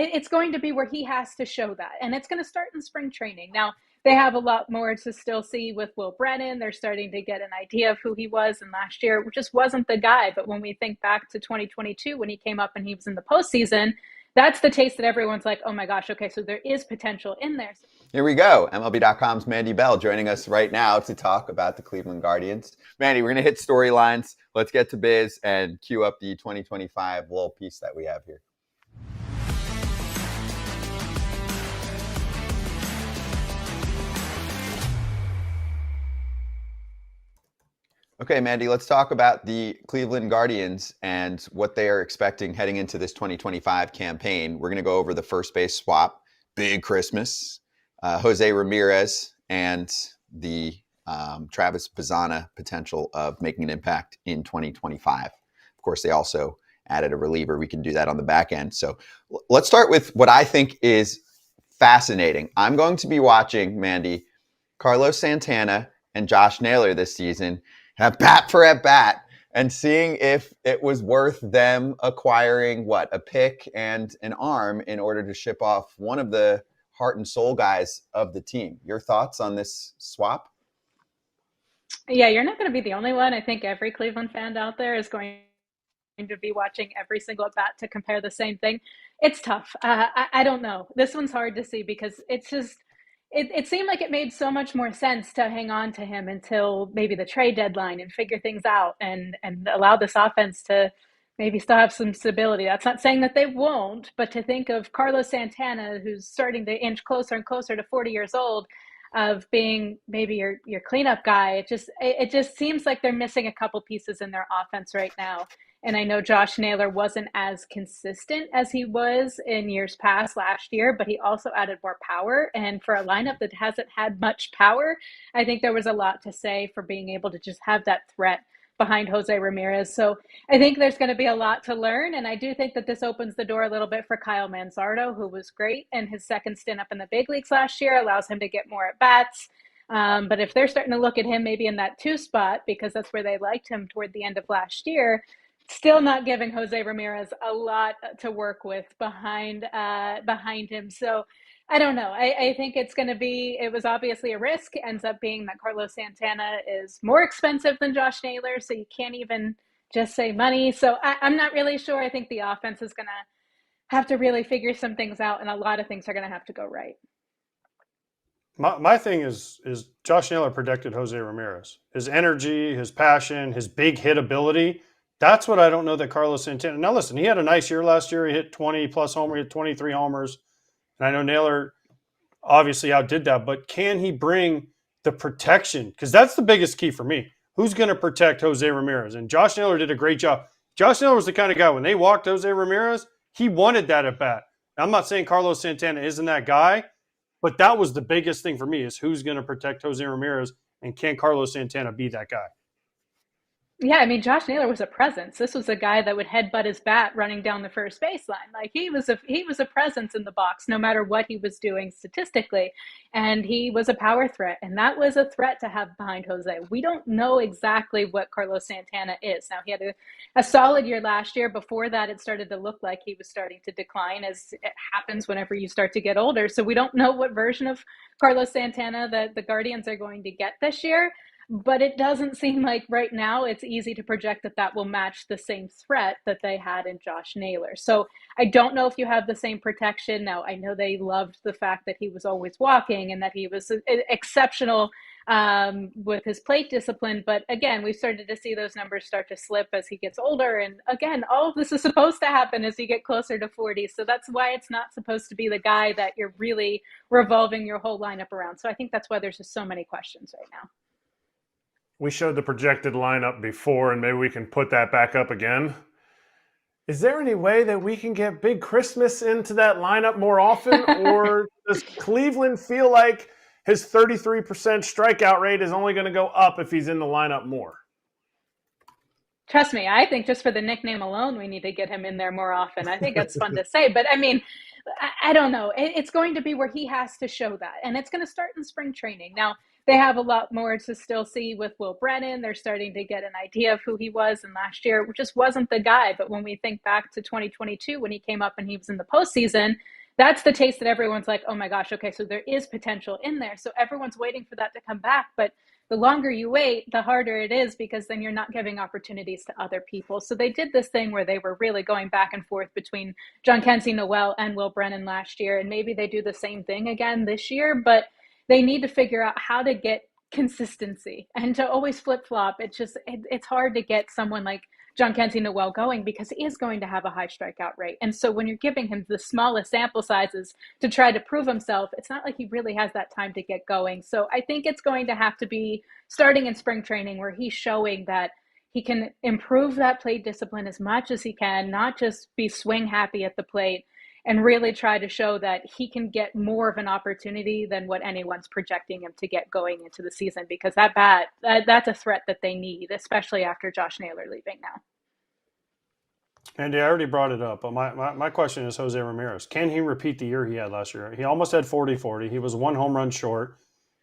it's going to be where he has to show that. And it's going to start in spring training. Now, they have a lot more to still see with Will Brennan. They're starting to get an idea of who he was. And last year just wasn't the guy. But when we think back to 2022, when he came up and he was in the postseason, that's the taste that everyone's like, oh my gosh, okay, so there is potential in there. Here we go. MLB.com's Mandy Bell joining us right now to talk about the Cleveland Guardians. Mandy, we're going to hit storylines. Let's get to biz and cue up the 2025 little piece that we have here. Okay, Mandy, let's talk about the Cleveland Guardians and what they are expecting heading into this 2025 campaign. We're going to go over the first base swap, big Christmas, Jose Ramirez, and the Travis Bazzana potential of making an impact in 2025. Of course, they also added a reliever. We can do that on the back end. So let's start with what I think is fascinating. I'm going to be watching, Mandy, Carlos Santana and Josh Naylor this season at bat for at bat and seeing if it was worth them acquiring a pick and an arm in order to ship off one of the heart and soul guys of the team. Your thoughts on this swap? Yeah, you're not going to be the only one. I think every Cleveland fan out there is going to be watching every single at bat to compare the same thing. It's tough. I don't know. This one's hard to see because it's just, it seemed like it made so much more sense to hang on to him until maybe the trade deadline and figure things out and allow this offense to maybe still have some stability. That's not saying that they won't, but to think of Carlos Santana, who's starting to inch closer and closer to 40 years old, of being maybe your cleanup guy, it just seems like they're missing a couple pieces in their offense right now. And I know Josh Naylor wasn't as consistent as he was in years past last year, but he also added more power. And for a lineup that hasn't had much power, I think there was a lot to say for being able to just have that threat behind Jose Ramirez. So I think there's going to be a lot to learn. And I do think that this opens the door a little bit for Kyle Manzardo, who was great. And his second stint up in the big leagues last year allows him to get more at bats. But if they're starting to look at him maybe in that 2 spot, because that's where they liked him toward the end of last year, still not giving Jose Ramirez a lot to work with behind him. So I don't know. I think it's going to be, it was obviously a risk. It ends up being that Carlos Santana is more expensive than Josh Naylor. So you can't even just say money. So I'm not really sure. I think the offense is going to have to really figure some things out. And a lot of things are going to have to go right. My thing is Josh Naylor protected Jose Ramirez. His energy, his passion, his big hit ability. That's what I don't know that Carlos Santana. Now, listen, he had a nice year last year. He hit 20-plus homers. He hit 23 homers. And I know Naylor obviously outdid that. But can he bring the protection? Because that's the biggest key for me. Who's going to protect Jose Ramirez? And Josh Naylor did a great job. Josh Naylor was the kind of guy, when they walked Jose Ramirez, he wanted that at bat. Now, I'm not saying Carlos Santana isn't that guy, but that was the biggest thing for me is who's going to protect Jose Ramirez, and can Carlos Santana be that guy? Yeah, I mean, Josh Naylor was a presence. This was a guy that would headbutt his bat running down the first baseline. Like he was a presence in the box, no matter what he was doing statistically, and he was a power threat, and that was a threat to have behind Jose. We don't know exactly what Carlos Santana is. Now he had a solid year last year. Before that, it started to look like he was starting to decline, as it happens whenever you start to get older. So we don't know what version of Carlos Santana that the Guardians are going to get this year. But it doesn't seem like right now it's easy to project that will match the same threat that they had in Josh Naylor. So I don't know if you have the same protection. Now, I know they loved the fact that he was always walking and that he was exceptional with his plate discipline. But again, we've started to see those numbers start to slip as he gets older. And again, all of this is supposed to happen as you get closer to 40. So that's why it's not supposed to be the guy that you're really revolving your whole lineup around. So I think that's why there's just so many questions right now. We showed the projected lineup before, and maybe we can put that back up again. Is there any way that we can get Big Christmas into that lineup more often? Or does Cleveland feel like his 33% strikeout rate is only going to go up if he's in the lineup more? Trust me, I think just for the nickname alone, we need to get him in there more often. I think that's fun to say. But I mean, I don't know. It's going to be where he has to show that. And it's going to start in spring training. Now, they have a lot more to still see with Will Brennan. They're starting to get an idea of who he was. And last year just wasn't the guy. But when we think back to 2022, when he came up and he was in the postseason, that's the taste that everyone's like, oh my gosh, okay, so there is potential in there. So everyone's waiting for that to come back. But the longer you wait, the harder it is, because then you're not giving opportunities to other people. So they did this thing where they were really going back and forth between Jhonkensy Noel and Will Brennan last year. And maybe they do the same thing again this year, but they need to figure out how to get consistency and to always flip flop. It's hard to get someone like Jhonkensy Noel going, because he is going to have a high strikeout rate. And so when you're giving him the smallest sample sizes to try to prove himself, it's not like he really has that time to get going. So I think it's going to have to be starting in spring training, where he's showing that he can improve that plate discipline as much as he can, not just be swing happy at the plate, and really try to show that he can get more of an opportunity than what anyone's projecting him to get going into the season, because that's a threat that they need, especially after Josh Naylor leaving now. Andy, I already brought it up, but my question is Jose Ramirez. Can he repeat the year he had last year? He almost had 40-40. He was one home run short.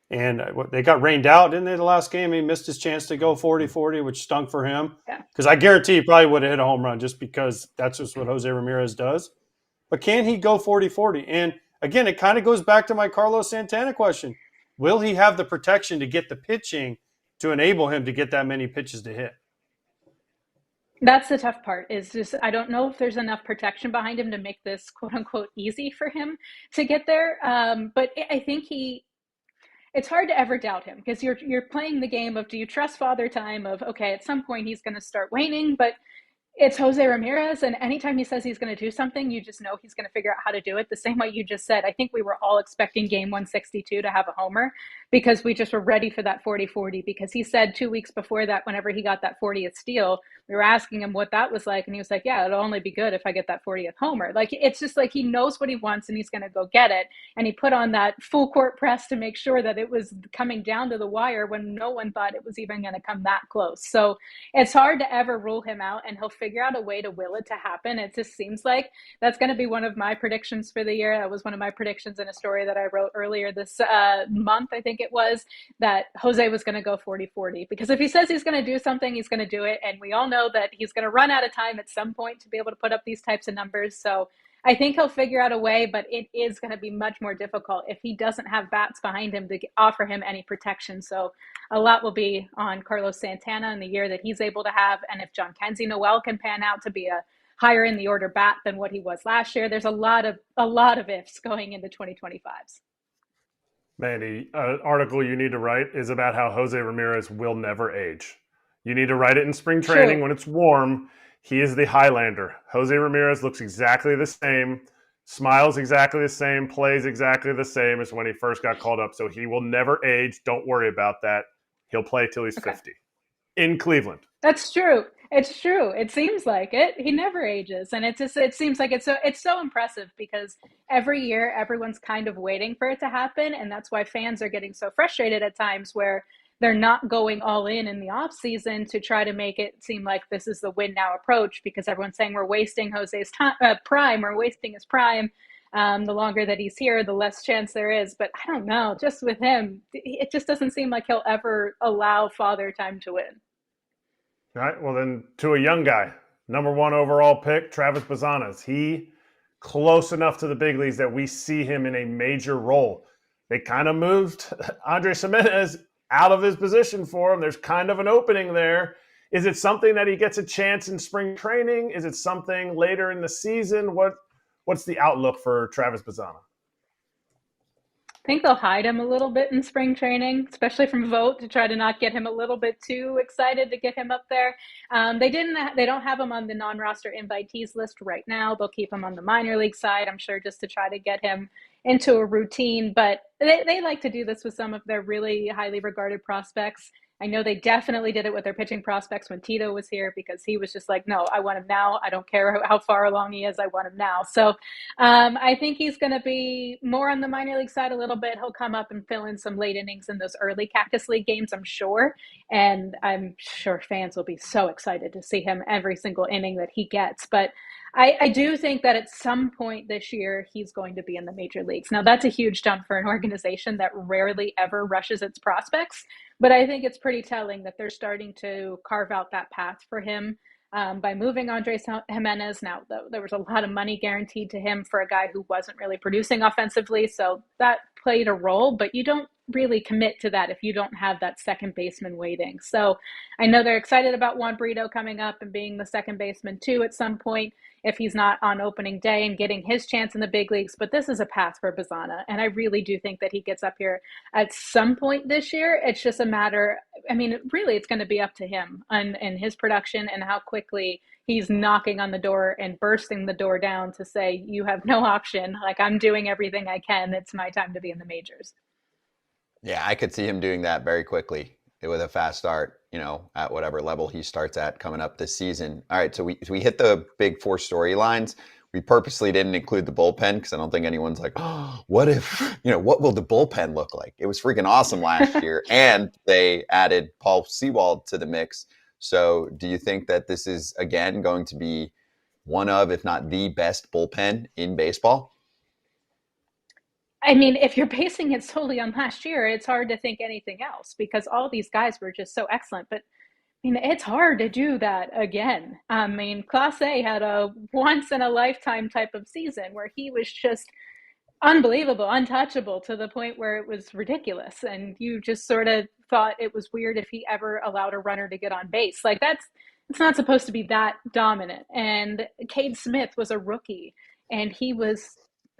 And they got rained out, didn't they, the last game? He missed his chance to go 40-40, which stunk for him. Because I guarantee he probably would have hit a home run, just because that's just what Jose Ramirez does. But can he go 40-40? And again, it kind of goes back to my Carlos Santana question. Will he have the protection to get the pitching to enable him to get that many pitches to hit? That's the tough part, is just I don't know if there's enough protection behind him to make this quote unquote easy for him to get there. But I think it's hard to ever doubt him, because you're playing the game of, do you trust father time of, okay, at some point he's going to start waning, but it's Jose Ramirez, and anytime he says he's going to do something, you just know he's going to figure out how to do it. The same way you just said, I think we were all expecting game 162 to have a homer, because we just were ready for that 40-40, because he said 2 weeks before that, whenever he got that 40th steal, we were asking him what that was like, and he was like, yeah, it'll only be good if I get that 40th homer. Like, it's just like he knows what he wants and he's going to go get it, and he put on that full court press to make sure that it was coming down to the wire when no one thought it was even going to come that close. So it's hard to ever rule him out, and he'll figure out a way to will it to happen. It just seems like that's going to be one of my predictions for the year. That was one of my predictions in a story that I wrote earlier this month, I think it was, that Jose was going to go 40-40, because if he says he's going to do something, he's going to do it. And we all know that he's going to run out of time at some point to be able to put up these types of numbers. So I think he'll figure out a way, but it is going to be much more difficult if he doesn't have bats behind him to offer him any protection. So a lot will be on Carlos Santana in the year that he's able to have. And if Jhonkensy Noel can pan out to be a higher in the order bat than what he was last year, there's a lot of ifs going into 2025s. Mandy, an article you need to write is about how Jose Ramirez will never age. You need to write it in spring training when it's warm. He is the Highlander. Jose Ramirez looks exactly the same, smiles exactly the same, plays exactly the same as when he first got called up. So he will never age. Don't worry about that. He'll play till he's 50 in Cleveland. That's true. It's true. It seems like it. He never ages. And it seems like it's so impressive, because every year everyone's kind of waiting for it to happen. And that's why fans are getting so frustrated at times, where they're not going all in the off season to try to make it seem like this is the win now approach, because everyone's saying we're wasting Jose's prime, we're wasting his prime. The longer that he's here, the less chance there is. But I don't know, just with him, it just doesn't seem like he'll ever allow father time to win. All right, well then, to a young guy, number 1 overall pick, Travis Bazzana. Is he close enough to the big leagues that we see him in a major role? They kind of moved Andres Gimenez out of his position for him. There's kind of an opening there. Is it something that he gets a chance in spring training? Is it something later in the season? What's the outlook for Travis Bazzana? I think they'll hide him a little bit in spring training, especially from Vogt, to try to not get him a little bit too excited to get him up there. They don't have him on the non-roster invitees list right now. They'll keep him on the minor league side, I'm sure, just to try to get him into a routine. But they like to do this with some of their really highly regarded prospects. I know they definitely did it with their pitching prospects when Tito was here, because he was just like, no, I want him now. I don't care how far along he is. I want him now. So I think he's going to be more on the minor league side a little bit. He'll come up and fill in some late innings in those early Cactus League games, I'm sure. And I'm sure fans will be so excited to see him every single inning that he gets. But I do think that at some point this year, he's going to be in the major leagues. Now, that's a huge jump for an organization that rarely ever rushes its prospects. But I think it's pretty telling that they're starting to carve out that path for him by moving Andres Jimenez. Now, though, there was a lot of money guaranteed to him for a guy who wasn't really producing offensively. So that played a role, but you don't really commit to that if you don't have that second baseman waiting. So I know they're excited about Juan Brito coming up and being the second baseman too at some point if he's not on opening day and getting his chance in the big leagues. But this is a path for Bazana, and I really do think that he gets up here at some point this year. It's just a matter, I mean, really, it's going to be up to him and his production and how quickly he's knocking on the door and bursting the door down to say, you have no option. Like, I'm doing everything I can. It's my time to be in the majors. Yeah, I could see him doing that very quickly with a fast start, at whatever level he starts at coming up this season. All right, so we hit the big four storylines. We purposely didn't include the bullpen because I don't think anyone's like, oh, what if, what will the bullpen look like? It was freaking awesome last year, and they added Paul Sewald to the mix. So do you think that this is, again, going to be one of, if not the best bullpen in baseball? I mean, if you're basing it solely on last year, it's hard to think anything else because all these guys were just so excellent. But I mean, it's hard to do that again. I mean, Class A had a once in a lifetime type of season where he was just unbelievable, untouchable to the point where it was ridiculous. And you just sort of thought it was weird if he ever allowed a runner to get on base. Like it's not supposed to be that dominant. And Cade Smith was a rookie and he was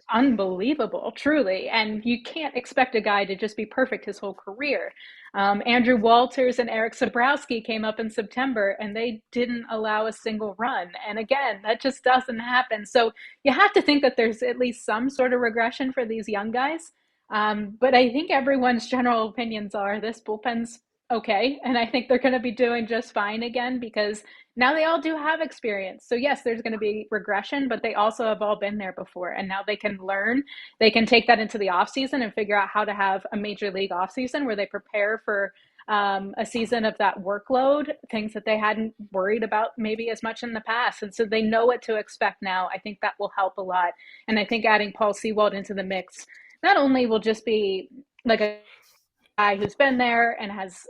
unbelievable, truly. And you can't expect a guy to just be perfect his whole career. Andrew Walters and Eric Sabrowski came up in September and they didn't allow a single run. And again, that just doesn't happen. So you have to think that there's at least some sort of regression for these young guys. But I think everyone's general opinions are this bullpen's okay. And I think they're going to be doing just fine again because now they all do have experience. So yes, there's going to be regression, but they also have all been there before. And now they can learn. They can take that into the offseason and figure out how to have a major league offseason where they prepare for a season of that workload, things that they hadn't worried about maybe as much in the past. And so they know what to expect now. I think that will help a lot. And I think adding Paul Sewald into the mix not only will just be like a guy who's been there and has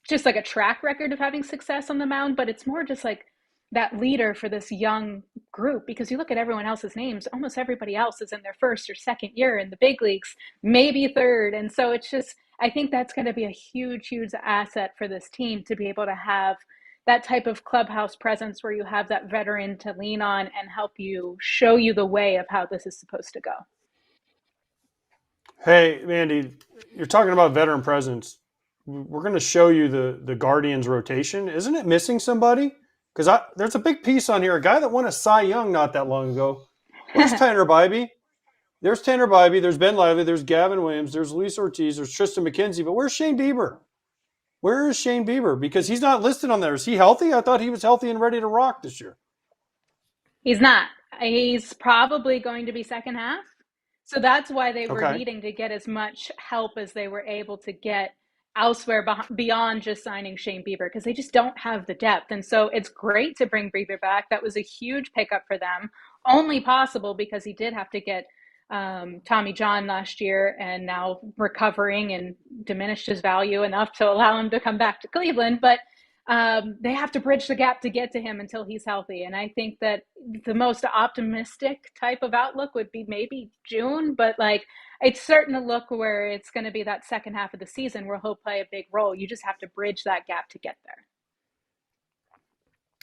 just like a track record of having success on the mound, but it's more just like that leader for this young group because you look at everyone else's names, almost everybody else is in their first or second year in the big leagues, maybe third. And so it's just, I think that's going to be a huge, huge asset for this team to be able to have that type of clubhouse presence where you have that veteran to lean on and help you show you the way of how this is supposed to go. Hey, Mandy, you're talking about veteran presence. We're going to show you the Guardians rotation. Isn't it missing somebody? Because there's a big piece on here. A guy that won a Cy Young not that long ago. Where's Tanner Bybee? There's Tanner Bybee. There's Ben Lively. There's Gavin Williams. There's Luis Ortiz. There's Tristan McKenzie. But where's Shane Bieber? Where is Shane Bieber? Because he's not listed on there. Is he healthy? I thought he was healthy and ready to rock this year. He's not. He's probably going to be second half. So that's why they were needing to get as much help as they were able to get elsewhere beyond just signing Shane Bieber because they just don't have the depth. And so it's great to bring Bieber back. That was a huge pickup for them, only possible because he did have to get Tommy John last year and now recovering and diminished his value enough to allow him to come back to Cleveland. But they have to bridge the gap to get to him until he's healthy. And I think that the most optimistic type of outlook would be maybe June, but like it's certain to look where it's going to be that second half of the season where he'll play a big role. You just have to bridge that gap to get there.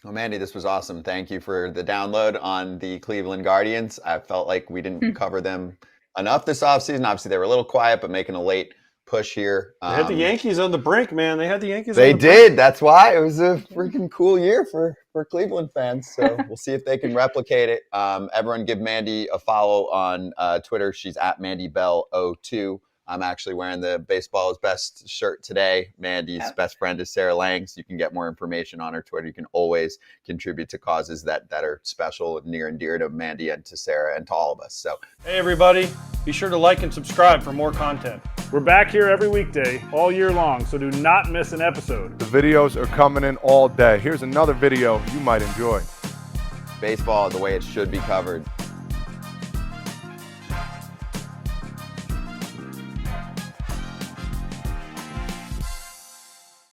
Well, Mandy, this was awesome. Thank you for the download on the Cleveland Guardians. I felt like we didn't cover them enough this offseason. Obviously, they were a little quiet, but making a late push here. They had the Yankees on the brink, man. They had the Yankees They on the did. brink. That's why it was a freaking cool year for Cleveland fans. So we'll see if they can replicate it. Everyone give Mandy a follow on Twitter. She's at Mandy Bell 02. I'm actually wearing the Baseball is Best shirt today. Mandy's best friend is Sarah Lang. So you can get more information on her Twitter. You can always contribute to causes that are special and near and dear to Mandy and to Sarah and to all of us. So, hey, everybody. Be sure to like and subscribe for more content. We're back here every weekday, all year long, so do not miss an episode. The videos are coming in all day. Here's another video you might enjoy. baseball the way it should be covered.